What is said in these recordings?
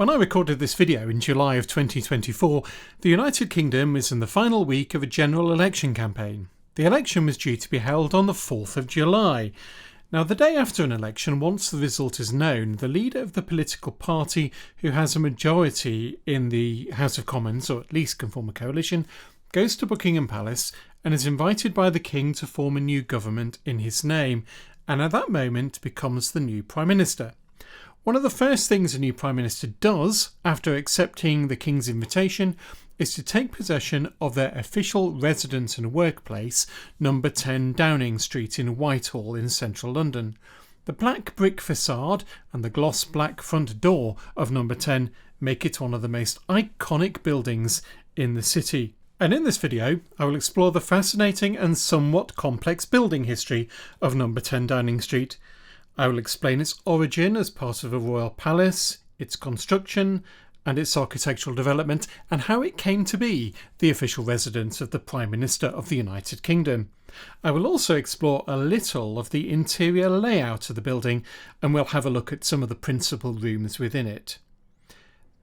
When I recorded this video in July of 2024, the United Kingdom is in the final week of a general election campaign. The election was due to be held on the 4th of July. Now, the day after an election, once the result is known, the leader of the political party who has a majority in the House of Commons, or at least can form a coalition, goes to Buckingham Palace and is invited by the King to form a new government in his name, and at that moment becomes the new Prime Minister. One of the first things a new Prime Minister does after accepting the King's invitation is to take possession of their official residence and workplace, number 10 Downing Street in Whitehall in central London. The black brick facade and the gloss black front door of number 10 make it one of the most iconic buildings in the city. And in this video, I will explore the fascinating and somewhat complex building history of number 10 Downing Street. I will explain its origin as part of a royal palace, its construction and its architectural development, and how it came to be the official residence of the Prime Minister of the United Kingdom. I will also explore a little of the interior layout of the building, and we'll have a look at some of the principal rooms within it.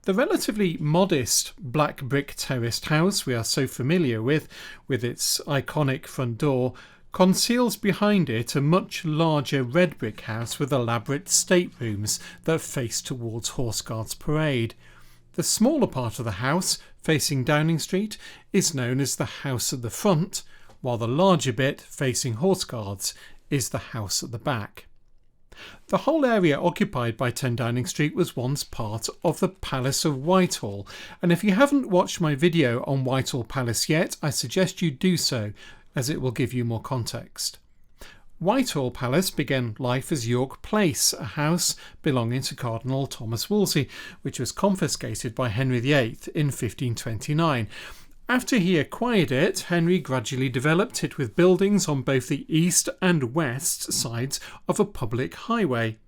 The relatively modest black brick terraced house we are so familiar with its iconic front door, conceals behind it a much larger red brick house with elaborate staterooms that face towards Horse Guards Parade. The smaller part of the house, facing Downing Street, is known as the House at the Front, while the larger bit, facing Horse Guards, is the house at the back. The whole area occupied by 10 Downing Street was once part of the Palace of Whitehall, and if you haven't watched my video on Whitehall Palace yet, I suggest you do so, as it will give you more context. Whitehall Palace began life as York Place, a house belonging to Cardinal Thomas Wolsey, which was confiscated by Henry VIII in 1529. After he acquired it, Henry gradually developed it with buildings on both the east and west sides of a public highway.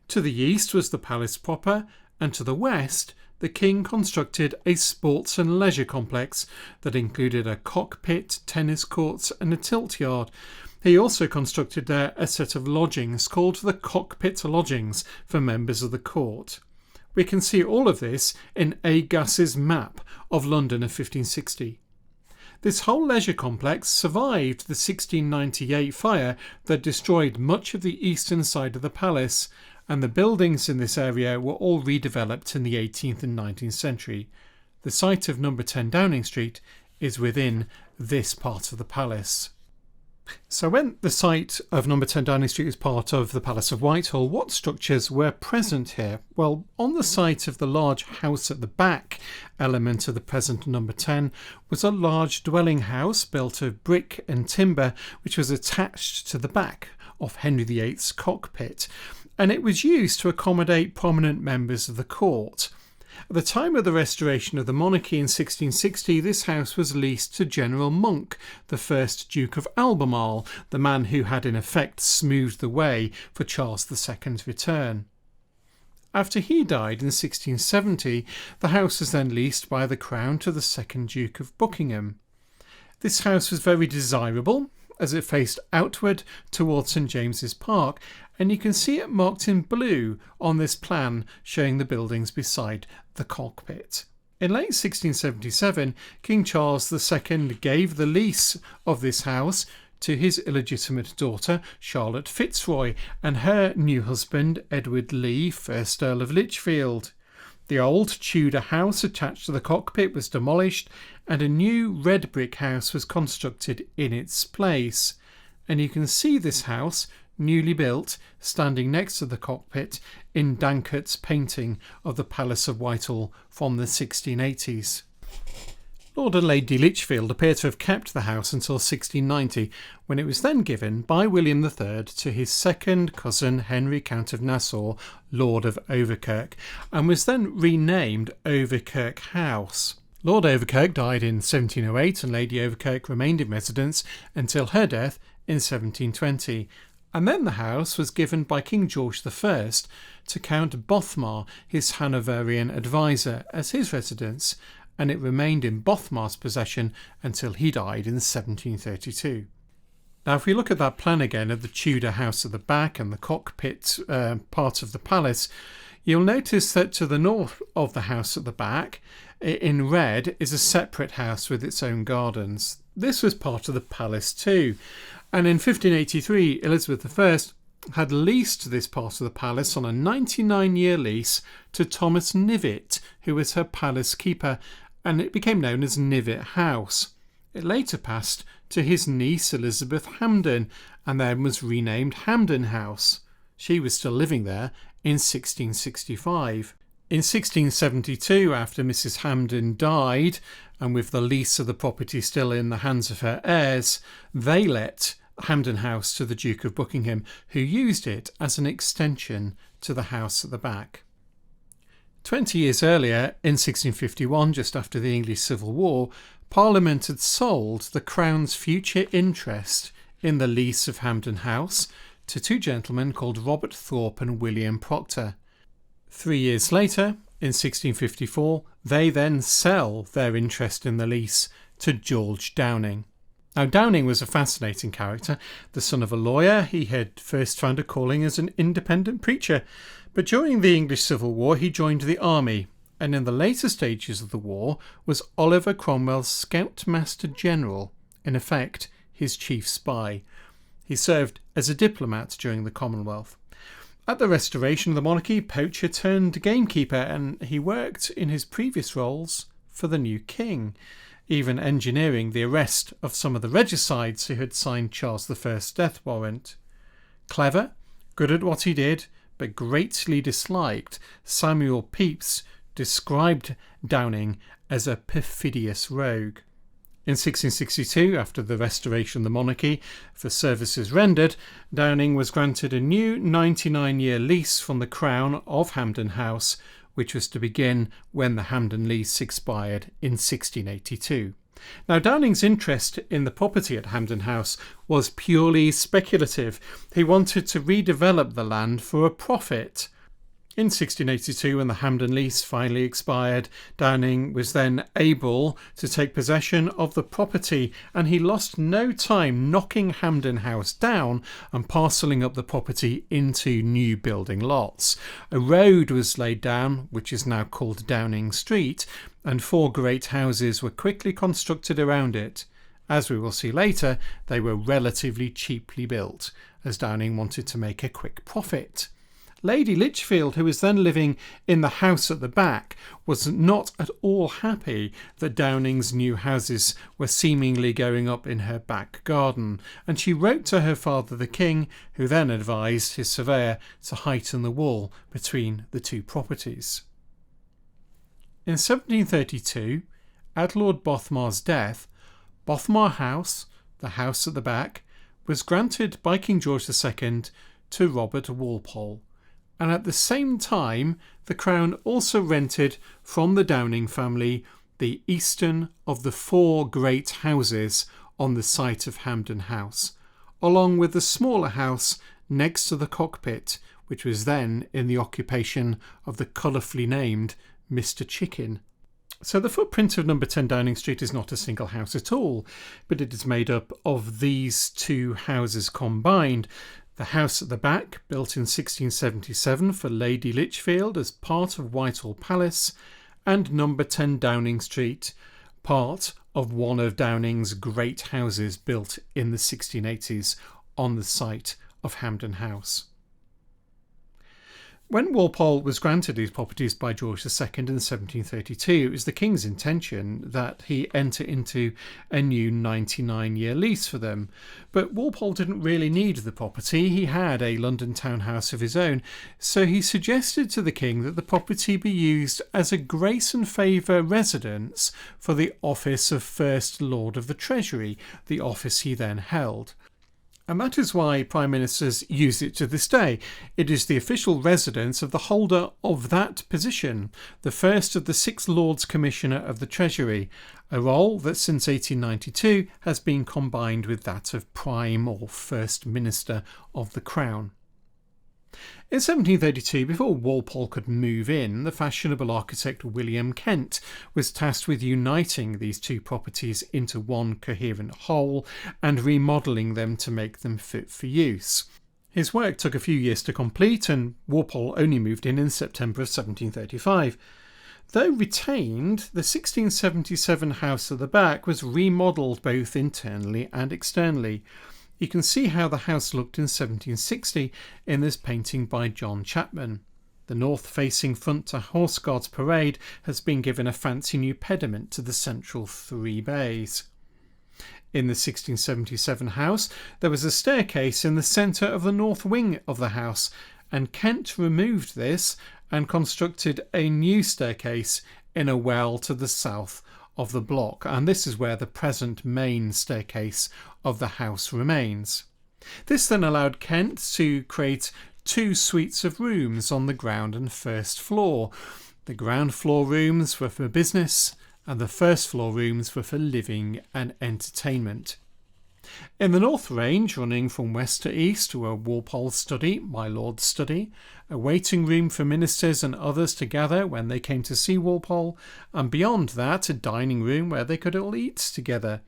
To the east was the palace proper, and to the west the King constructed a sports and leisure complex that included a cockpit, tennis courts and a tilt yard. He also constructed there a set of lodgings called the Cockpit Lodgings for members of the court. We can see all of this in A. Gass's map of London of 1560. This whole leisure complex survived the 1698 fire that destroyed much of the eastern side of the palace, and the buildings in this area were all redeveloped in the 18th and 19th century. The site of number 10 Downing Street is within this part of the palace. So when the site of number 10 Downing Street is part of the Palace of Whitehall, what structures were present here? Well, on the site of the large house at the back element of the present number 10 was a large dwelling house built of brick and timber, which was attached to the back of Henry VIII's cockpit, and it was used to accommodate prominent members of the court. At the time of the restoration of the monarchy in 1660, this house was leased to General Monk, the first Duke of Albemarle, the man who had in effect smoothed the way for Charles II's return. After he died in 1670, the house was then leased by the Crown to the second Duke of Buckingham. This house was very desirable, as it faced outward towards St James's Park, and you can see it marked in blue on this plan showing the buildings beside the cockpit. In late 1677, King Charles II gave the lease of this house to his illegitimate daughter Charlotte Fitzroy and her new husband Edward Lee, 1st Earl of Lichfield. The old Tudor house attached to the cockpit was demolished and a new red brick house was constructed in its place. And you can see this house, newly built, standing next to the cockpit in Dankert's painting of the Palace of Whitehall from the 1680s. Lord and Lady Lichfield appear to have kept the house until 1690, when it was then given by William III to his second cousin Henry Count of Nassau, Lord of Overkirk, and was then renamed Overkirk House. Lord Overkirk died in 1708 and Lady Overkirk remained in residence until her death in 1720, and then the house was given by King George I to Count Bothmar, his Hanoverian advisor, as his residence, and it remained in Bothmar's possession until he died in 1732. Now if we look at that plan again of the Tudor house at the back and the cockpit part of the palace, You'll notice that to the north of the house at the back, in red, is a separate house with its own gardens. This was part of the palace too, and in 1583 Elizabeth I had leased this part of the palace on a 99-year lease to Thomas Knivet, who was her palace keeper, and it became known as Knivet House. It later passed to his niece Elizabeth Hampden and then was renamed Hampden House. She was still living there in 1665. In 1672, after Mrs. Hampden died, and with the lease of the property still in the hands of her heirs, they let Hampden House to the Duke of Buckingham, who used it as an extension to the house at the back. 20 years earlier, in 1651, just after the English Civil War, Parliament had sold the Crown's future interest in the lease of Hampden House to two gentlemen called Robert Thorpe and William Proctor. 3 years later, in 1654, they then sell their interest in the lease to George Downing. Now, Downing was a fascinating character. The son of a lawyer, he had first found a calling as an independent preacher, but during the English Civil War he joined the army, and in the later stages of the war was Oliver Cromwell's Scoutmaster General, in effect his chief spy. He served as a diplomat during the Commonwealth. At the restoration of the monarchy, poacher turned gamekeeper, and he worked in his previous roles for the new king, even engineering the arrest of some of the regicides who had signed Charles I's death warrant. Clever, good at what he did, but greatly disliked, Samuel Pepys described Downing as a perfidious rogue. In 1662, after the restoration of the monarchy, for services rendered, Downing was granted a new 99-year lease from the Crown of Hampden House, which was to begin when the Hampden lease expired in 1682. Now, Downing's interest in the property at Hampden House was purely speculative. He wanted to redevelop the land for a profit. In 1682, when the Hampden lease finally expired, Downing was then able to take possession of the property, and he lost no time knocking Hampden House down and parcelling up the property into new building lots. A road was laid down, which is now called Downing Street, and 4 great houses were quickly constructed around it. As we will see later, they were relatively cheaply built, as Downing wanted to make a quick profit. Lady Lichfield, who was then living in the house at the back, was not at all happy that Downing's new houses were seemingly going up in her back garden, and she wrote to her father the king, who then advised his surveyor to heighten the wall between the two properties. In 1732, at Lord Bothmar's death, Bothmar House, the house at the back, was granted by King George II to Robert Walpole, and at the same time the Crown also rented from the Downing family the eastern of the 4 great houses on the site of Hampden House, along with the smaller house next to the cockpit, which was then in the occupation of the colourfully named Mr. Chicken. So the footprint of number 10 Downing Street is not a single house at all, but it is made up of these 2 houses combined. The house at the back, built in 1677 for Lady Lichfield as part of Whitehall Palace, and number 10 Downing Street, part of one of Downing's great houses built in the 1680s on the site of Hampden House. When Walpole was granted these properties by George II in 1732, it was the King's intention that he enter into a new 99-year lease for them. But Walpole didn't really need the property. He had a London townhouse of his own, so he suggested to the King that the property be used as a grace and favour residence for the office of First Lord of the Treasury, the office he then held. And that is why Prime Ministers use it to this day. It is the official residence of the holder of that position, the first of the 6 Lords Commissioner of the Treasury, a role that since 1892 has been combined with that of Prime or First Minister of the Crown. In 1732, before Walpole could move in, the fashionable architect William Kent was tasked with uniting these 2 properties into one coherent whole and remodelling them to make them fit for use. His work took a few years to complete, and Walpole only moved in September of 1735. Though retained, the 1677 house at the back was remodelled both internally and externally. You can see how the house looked in 1760 in this painting by John Chapman. The north-facing front to Horse Guards Parade has been given a fancy new pediment to the central 3 bays. In the 1677 house, there was a staircase in the centre of the north wing of the house, and Kent removed this and constructed a new staircase in a well to the south of the block, and this is where the present main staircase of the house remains. This then allowed Kent to create 2 suites of rooms on the ground and first floor. The ground floor rooms were for business, and the first floor rooms were for living and entertainment. In the north range, running from west to east, were Walpole's study, my lord's study, a waiting room for ministers and others to gather when they came to see Walpole, and beyond that a dining room where they could all eat together.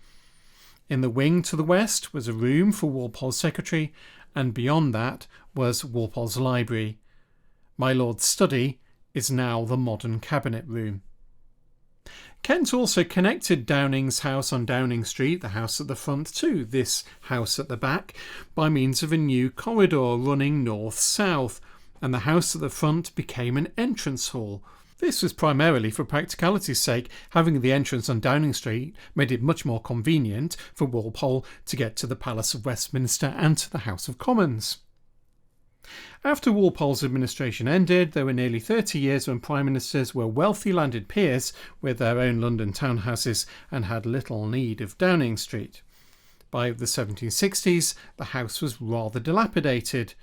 In the wing to the west was a room for Walpole's secretary, and beyond that was Walpole's library. My lord's study is now the modern cabinet room. Kent also connected Downing's house on Downing Street, the house at the front, to this house at the back by means of a new corridor running north-south, and the house at the front became an entrance hall. This was primarily for practicality's sake. Having the entrance on Downing Street made it much more convenient for Walpole to get to the Palace of Westminster and to the House of Commons. After Walpole's administration ended, there were nearly 30 years when Prime Ministers were wealthy landed peers with their own London townhouses and had little need of Downing Street. By the 1760s, the house was rather dilapidated.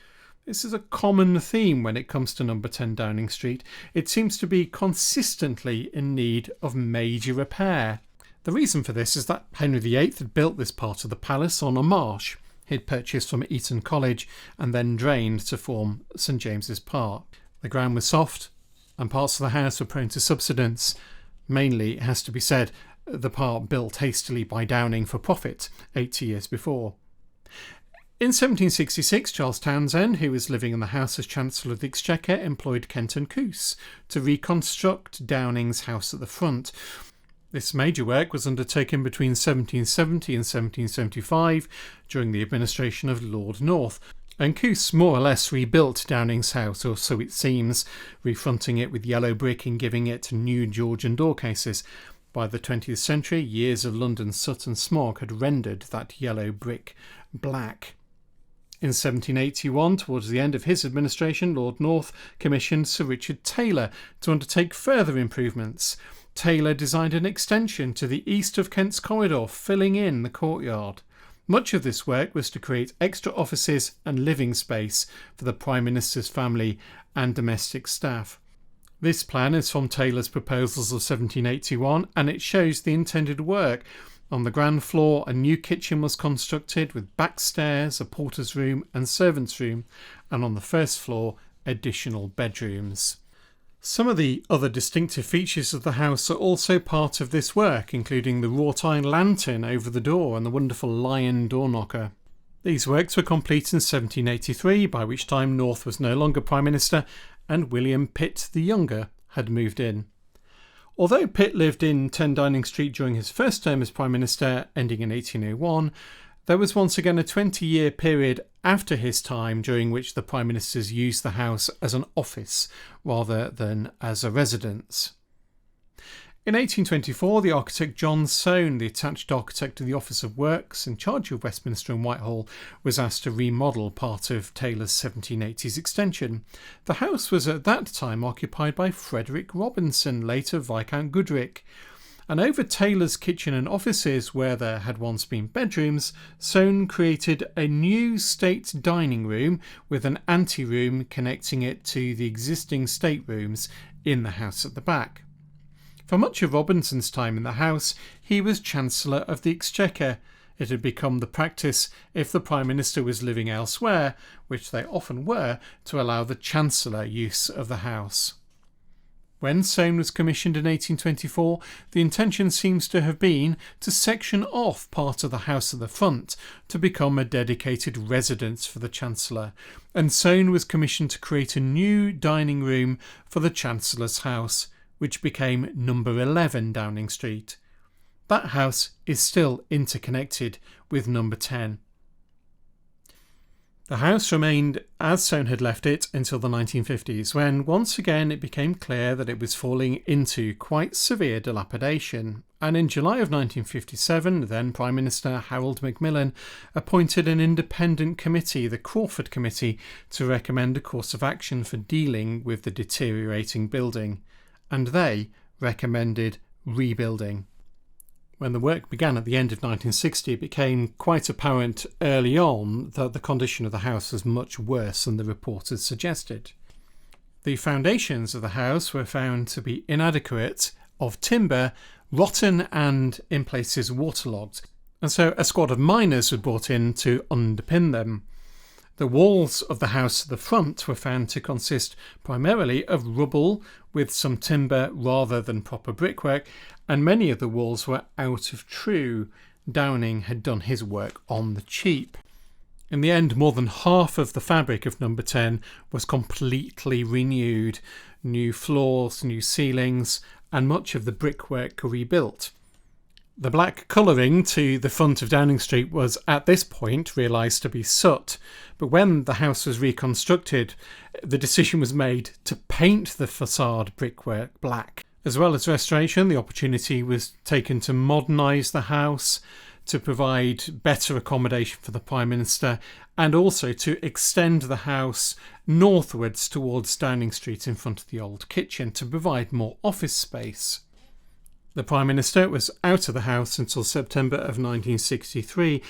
This is a common theme when it comes to number 10 Downing Street. It seems to be consistently in need of major repair. The reason for this is that Henry VIII had built this part of the palace on a marsh he'd purchased from Eton College and then drained to form St James's Park. The ground was soft and parts of the house were prone to subsidence. Mainly, it has to be said, the part built hastily by Downing for profit 80 years before. In 1766, Charles Townshend, who was living in the house as Chancellor of the Exchequer, employed Kent and Coos to reconstruct Downing's house at the front. This major work was undertaken between 1770 and 1775 during the administration of Lord North, and Coos more or less rebuilt Downing's house, or so it seems, refronting it with yellow brick and giving it new Georgian door cases. By the 20th century, years of London soot and smog had rendered that yellow brick black. In 1781, towards the end of his administration, Lord North commissioned Sir Richard Taylor to undertake further improvements. Taylor designed an extension to the east of Kent's corridor, filling in the courtyard. Much of this work was to create extra offices and living space for the Prime Minister's family and domestic staff. This plan is from Taylor's proposals of 1781, and it shows the intended work. On the ground floor, a new kitchen was constructed with back stairs, a porter's room and servant's room, and on the first floor, additional bedrooms. Some of the other distinctive features of the house are also part of this work, including the wrought iron lantern over the door and the wonderful lion door knocker. These works were complete in 1783, by which time North was no longer Prime Minister and William Pitt the Younger had moved in. Although Pitt lived in 10 Downing Street during his first term as Prime Minister, ending in 1801, there was once again a 20-year period after his time during which the Prime Ministers used the house as an office rather than as a residence. In 1824, the architect John Soane, the attached architect of the Office of Works in charge of Westminster and Whitehall, was asked to remodel part of Taylor's 1780s extension. The house was at that time occupied by Frederick Robinson, later Viscount Goodricke. And over Taylor's kitchen and offices, where there had once been bedrooms, Soane created a new state dining room with an anteroom connecting it to the existing staterooms in the house at the back. For much of Robinson's time in the house, he was Chancellor of the Exchequer. It had become the practice, if the Prime Minister was living elsewhere, which they often were, to allow the Chancellor use of the house. When Soane was commissioned in 1824, the intention seems to have been to section off part of the house at the front to become a dedicated residence for the Chancellor, and Soane was commissioned to create a new dining room for the Chancellor's house, which became number 11 Downing Street. That house is still interconnected with number 10. The house remained as Soane had left it until the 1950s, when once again it became clear that it was falling into quite severe dilapidation, and in July of 1957 then Prime Minister Harold Macmillan appointed an independent committee, the Crawford Committee, to recommend a course of action for dealing with the deteriorating building, and they recommended rebuilding. When the work began at the end of 1960, it became quite apparent early on that the condition of the house was much worse than the reporters suggested. The foundations of the house were found to be inadequate, of timber, rotten and in places waterlogged, and so a squad of miners were brought in to underpin them. The walls of the house at the front were found to consist primarily of rubble with some timber rather than proper brickwork, and many of the walls were out of true. Downing had done his work on the cheap. In the end, more than half of the fabric of number 10 was completely renewed. New floors, new ceilings, and much of the brickwork rebuilt. The black colouring to the front of Downing Street was at this point realised to be soot, but when the house was reconstructed, the decision was made to paint the facade brickwork black. As well as restoration, the opportunity was taken to modernise the house, to provide better accommodation for the Prime Minister, and also to extend the house northwards towards Downing Street in front of the old kitchen to provide more office space. The Prime Minister was out of the house until September of 1963,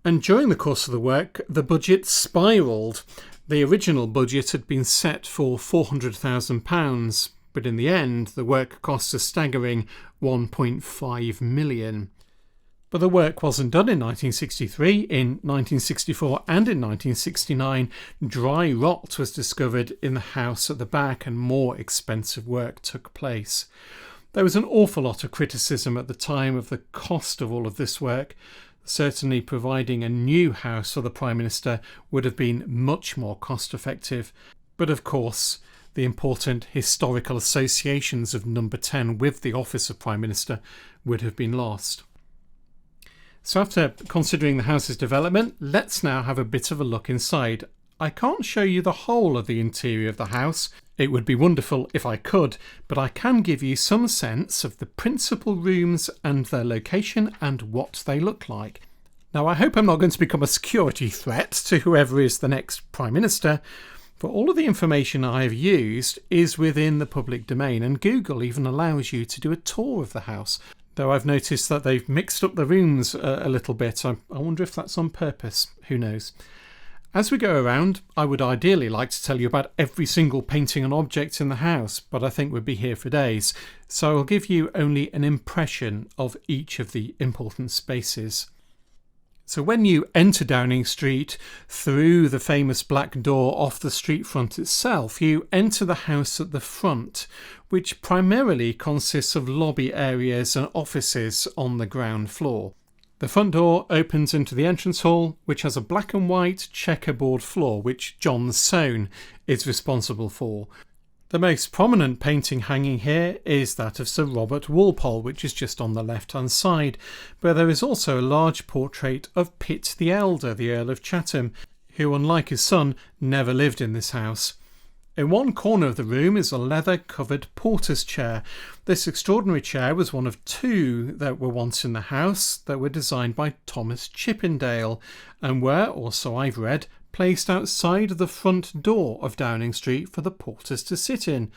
and during the course of the work, the budget spiralled. The original budget had been set for £400,000, but in the end, the work cost a staggering £1.5 million. But the work wasn't done in 1963. In 1964 and in 1969, dry rot was discovered in the house at the back and more expensive work took place. There was an awful lot of criticism at the time of the cost of all of this work. Certainly providing a new house for the Prime Minister would have been much more cost effective. But of course, the important historical associations of number 10 with the office of Prime Minister would have been lost. So after considering the house's development, let's now have a bit of a look inside. I can't show you the whole of the interior of the house. It would be wonderful if I could, but I can give you some sense of the principal rooms and their location and what they look like. Now, I hope I'm not going to become a security threat to whoever is the next Prime Minister, but all of the information I have used is within the public domain, and Google even allows you to do a tour of the house. Though I've noticed that they've mixed up the rooms a little bit. I wonder if that's on purpose. Who knows? As we go around, I would ideally like to tell you about every single painting and object in the house, but I think we'd be here for days, so I'll give you only an impression of each of the important spaces. So when you enter Downing Street through the famous black door off the street front itself, you enter the house at the front, which primarily consists of lobby areas and offices on the ground floor. The front door opens into the entrance hall, which has a black and white checkerboard floor, which John Soane is responsible for. The most prominent painting hanging here is that of Sir Robert Walpole, which is just on the left-hand side, but there is also a large portrait of Pitt the Elder, the Earl of Chatham, who, unlike his son, never lived in this house. In one corner of the room is a leather-covered porter's chair. This extraordinary chair was one of two that were once in the house that were designed by Thomas Chippendale and were, or so I've read, placed outside of the front door of Downing Street for the porters to sit in.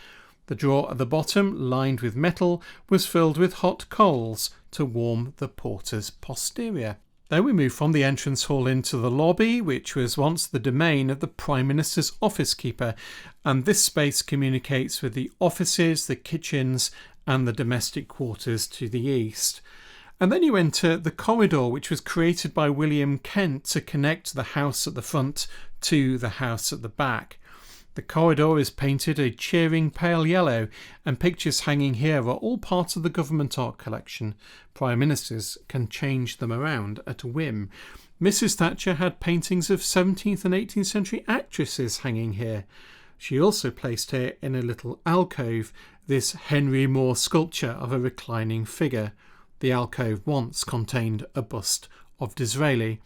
The drawer at the bottom, lined with metal, was filled with hot coals to warm the porter's posterior. Then we move from the entrance hall into the lobby, which was once the domain of the Prime Minister's office keeper, and this space communicates with the offices, the kitchens and the domestic quarters to the east. And then you enter the corridor, which was created by William Kent to connect the house at the front to the house at the back. The corridor is painted a cheering pale yellow, and pictures hanging here are all part of the government art collection. Prime Ministers can change them around at a whim. Mrs. Thatcher had paintings of 17th and 18th century actresses hanging here. She also placed here in a little alcove this Henry Moore sculpture of a reclining figure. The alcove once contained a bust of Disraeli.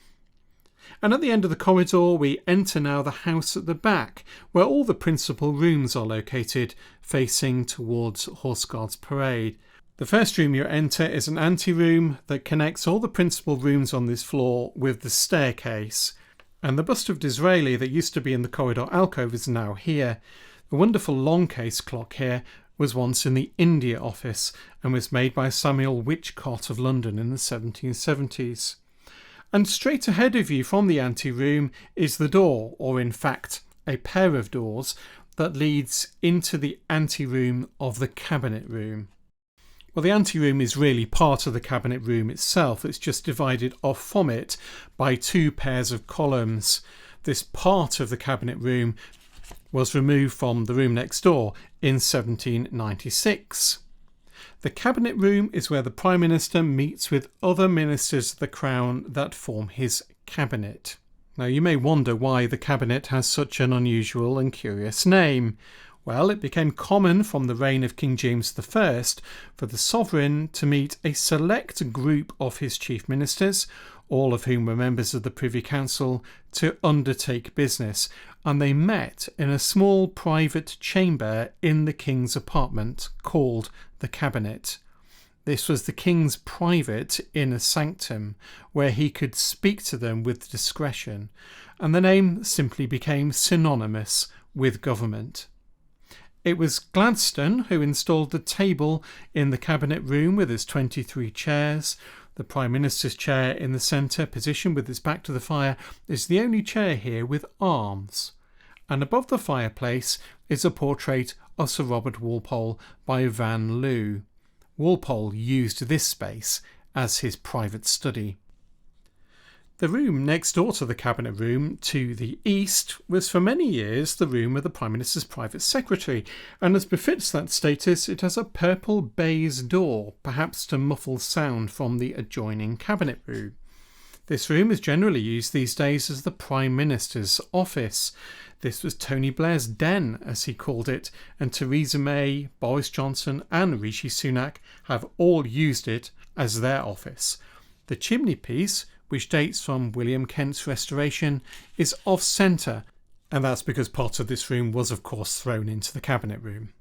And at the end of the corridor we enter now the house at the back, where all the principal rooms are located, facing towards Horse Guards Parade. The first room you enter is an anteroom that connects all the principal rooms on this floor with the staircase. And the bust of Disraeli that used to be in the corridor alcove is now here. The wonderful long case clock here was once in the India Office and was made by Samuel Whichcott of London in the 1770s. And straight ahead of you from the anteroom is the door, or in fact a pair of doors, that leads into the anteroom of the cabinet room. Well, the anteroom is really part of the cabinet room itself. It's just divided off from it by two pairs of columns. This part of the cabinet room was removed from the room next door in 1796. The cabinet room is where the Prime Minister meets with other ministers of the Crown that form his cabinet. Now you may wonder why the cabinet has such an unusual and curious name. Well, it became common from the reign of King James I for the sovereign to meet a select group of his chief ministers, all of whom were members of the Privy Council, to undertake business, and they met in a small private chamber in the King's apartment called the Cabinet. This was the King's private inner sanctum, where he could speak to them with discretion, and the name simply became synonymous with government. It was Gladstone who installed the table in the cabinet room with its 23 chairs. The Prime Minister's chair in the centre position with its back to the fire is the only chair here with arms. And above the fireplace is a portrait of Sir Robert Walpole by Van Loo. Walpole used this space as his private study. The room next door to the cabinet room to the east was for many years the room of the Prime Minister's private secretary, and as befits that status it has a purple baize door, perhaps to muffle sound from the adjoining cabinet room. This room is generally used these days as the Prime Minister's office. This was Tony Blair's den, as he called it, and Theresa May, Boris Johnson and Rishi Sunak have all used it as their office. The chimney piece, which dates from William Kent's restoration, is off-centre, and that's because part of this room was of course thrown into the cabinet room.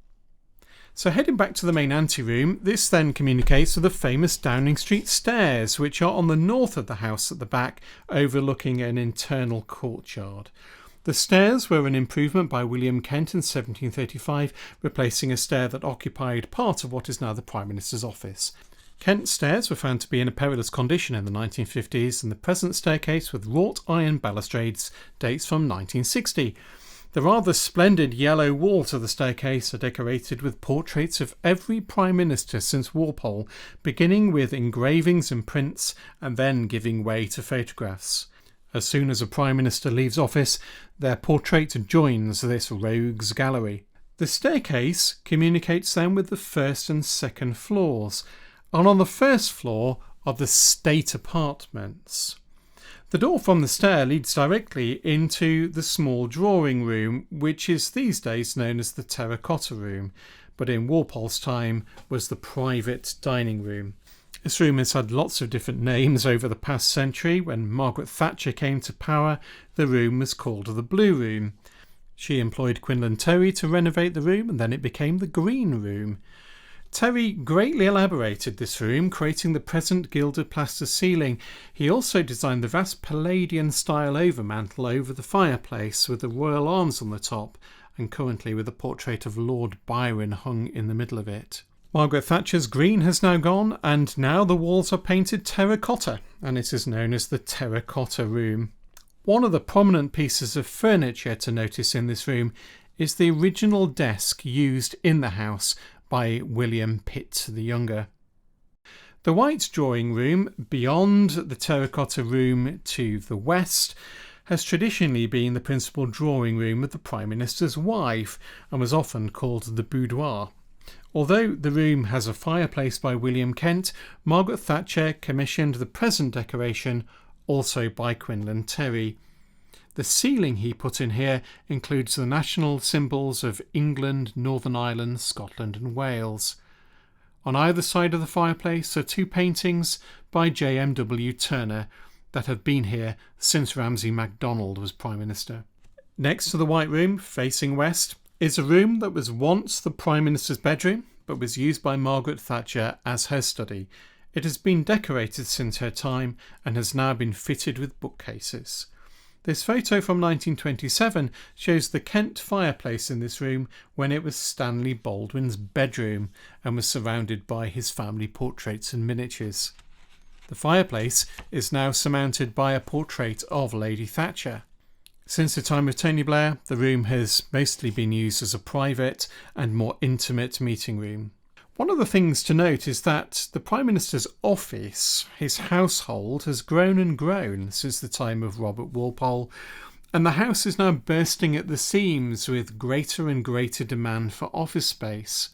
So heading back to the main anteroom, this then communicates with the famous Downing Street stairs, which are on the north of the house at the back, overlooking an internal courtyard. The stairs were an improvement by William Kent in 1735, replacing a stair that occupied part of what is now the Prime Minister's office. Kent's stairs were found to be in a perilous condition in the 1950s, and the present staircase with wrought iron balustrades dates from 1960. The rather splendid yellow walls of the staircase are decorated with portraits of every Prime Minister since Walpole, beginning with engravings and prints and then giving way to photographs. As soon as a Prime Minister leaves office, their portrait joins this rogues gallery. The staircase communicates then with the first and second floors, and on the first floor are the state apartments. The door from the stair leads directly into the small drawing room, which is these days known as the Terracotta Room, but in Walpole's time was the private dining room. This room has had lots of different names over the past century. When Margaret Thatcher came to power, the room was called the Blue Room. She employed Quinlan Terry to renovate the room, and then it became the Green Room. Terry greatly elaborated this room, creating the present gilded plaster ceiling. He also designed the vast Palladian style overmantel over the fireplace with the royal arms on the top, and currently with a portrait of Lord Byron hung in the middle of it. Margaret Thatcher's green has now gone, and now the walls are painted terracotta, and it is known as the Terracotta Room. One of the prominent pieces of furniture to notice in this room is the original desk used in the house by William Pitt the Younger. The White Drawing Room, beyond the Terracotta Room to the west, has traditionally been the principal drawing room of the Prime Minister's wife and was often called the boudoir. Although the room has a fireplace by William Kent, Margaret Thatcher commissioned the present decoration also by Quinlan Terry. The ceiling he put in here includes the national symbols of England, Northern Ireland, Scotland and Wales. On either side of the fireplace are two paintings by J.M.W. Turner that have been here since Ramsay MacDonald was Prime Minister. Next to the White Room, facing west, is a room that was once the Prime Minister's bedroom but was used by Margaret Thatcher as her study. It has been decorated since her time and has now been fitted with bookcases. This photo from 1927 shows the Kent fireplace in this room when it was Stanley Baldwin's bedroom and was surrounded by his family portraits and miniatures. The fireplace is now surmounted by a portrait of Lady Thatcher. Since the time of Tony Blair, the room has mostly been used as a private and more intimate meeting room. One of the things to note is that the Prime Minister's office, his household, has grown and grown since the time of Robert Walpole, and the house is now bursting at the seams with greater and greater demand for office space.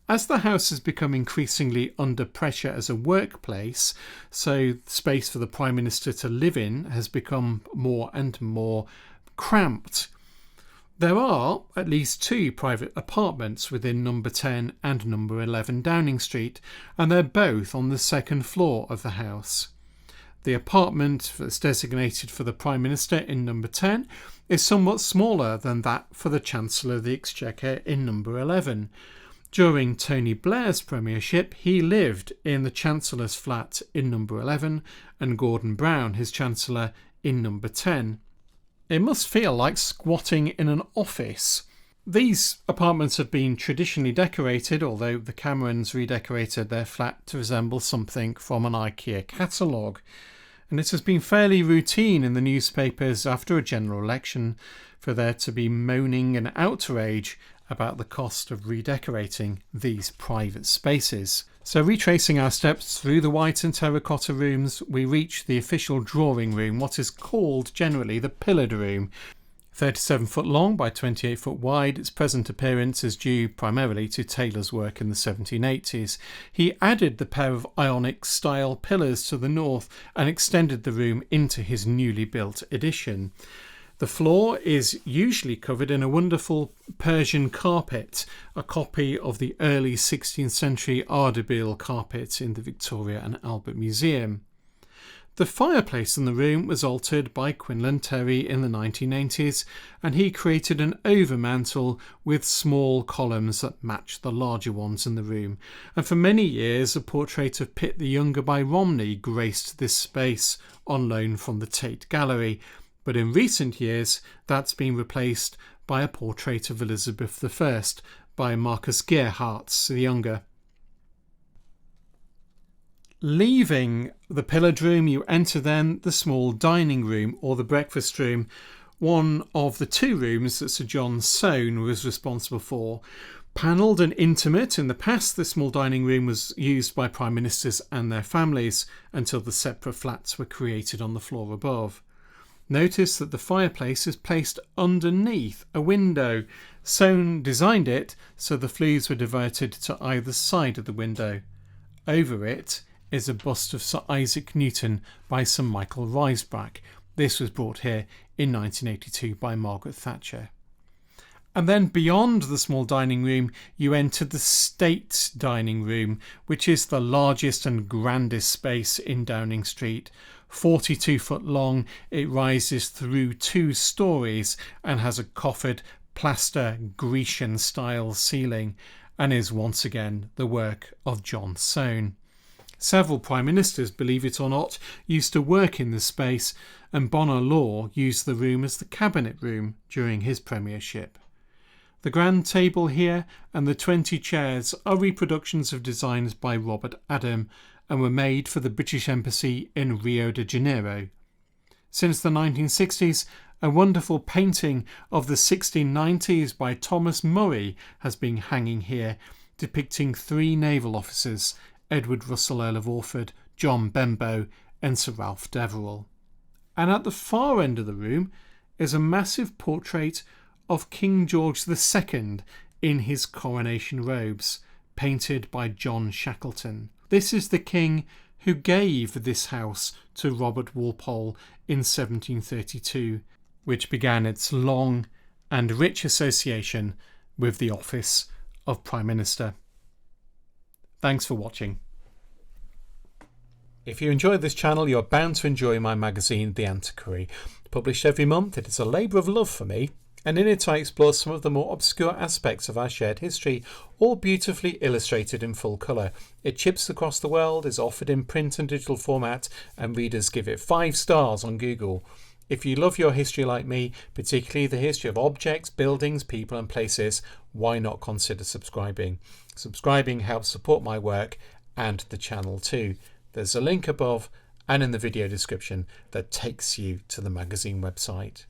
As the house has become increasingly under pressure as a workplace, so space for the Prime Minister to live in has become more and more cramped. There are at least two private apartments within number 10 and number 11 Downing Street, and they're both on the second floor of the house. The apartment that's designated for the Prime Minister in number 10 is somewhat smaller than that for the Chancellor of the Exchequer in number 11. During Tony Blair's premiership, he lived in the Chancellor's flat in number 11 and Gordon Brown, his Chancellor, in number 10. It must feel like squatting in an office. These apartments have been traditionally decorated, although the Camerons redecorated their flat to resemble something from an IKEA catalogue. And it has been fairly routine in the newspapers after a general election for there to be moaning and outrage about the cost of redecorating these private spaces. So retracing our steps through the white and terracotta rooms, we reach the official drawing room, what is called generally the pillared room. 37 foot long by 28 foot wide, its present appearance is due primarily to Taylor's work in the 1780s. He added the pair of Ionic style pillars to the north and extended the room into his newly built addition. The floor is usually covered in a wonderful Persian carpet, a copy of the early 16th century Ardebil carpet in the Victoria and Albert Museum. The fireplace in the room was altered by Quinlan Terry in the 1980s, and he created an overmantel with small columns that match the larger ones in the room. And for many years, a portrait of Pitt the Younger by Romney graced this space on loan from the Tate Gallery. But in recent years, that's been replaced by a portrait of Elizabeth I by Marcus Gerhardt the Younger. Leaving the pillared room, you enter then the small dining room or the breakfast room, one of the two rooms that Sir John Soane was responsible for. Panelled and intimate, in the past the small dining room was used by Prime Ministers and their families until the separate flats were created on the floor above. Notice that the fireplace is placed underneath a window. Soane designed it so the flues were diverted to either side of the window. Over it is a bust of Sir Isaac Newton by Sir Michael Risebrough. This was brought here in 1982 by Margaret Thatcher. And then beyond the small dining room, you enter the State Dining Room, which is the largest and grandest space in Downing Street. 42 foot long, it rises through 2 stories and has a coffered plaster Grecian style ceiling and is once again the work of John Soane. Several Prime Ministers, believe it or not, used to work in the space, and Bonar Law used the room as the cabinet room during his premiership. The grand table here and the 20 chairs are reproductions of designs by Robert Adam and were made for the British Embassy in Rio de Janeiro. Since the 1960s, a wonderful painting of the 1690s by Thomas Murray has been hanging here, depicting 3 naval officers, Edward Russell, Earl of Orford, John Benbow and Sir Ralph Deverell. And at the far end of the room is a massive portrait of King George II in his coronation robes, painted by John Shackleton. This is the king who gave this house to Robert Walpole in 1732, which began its long and rich association with the office of Prime Minister. Thanks for watching. If you enjoy this channel, you're bound to enjoy my magazine, The Antiquary. Published every month, it is a labour of love for me, and in it I explore some of the more obscure aspects of our shared history, all beautifully illustrated in full colour. It ships across the world, is offered in print and digital format, and readers give it 5 stars on Google. If you love your history like me, particularly the history of objects, buildings, people and places, why not consider subscribing? Subscribing helps support my work and the channel too. There's a link above and in the video description that takes you to the magazine website.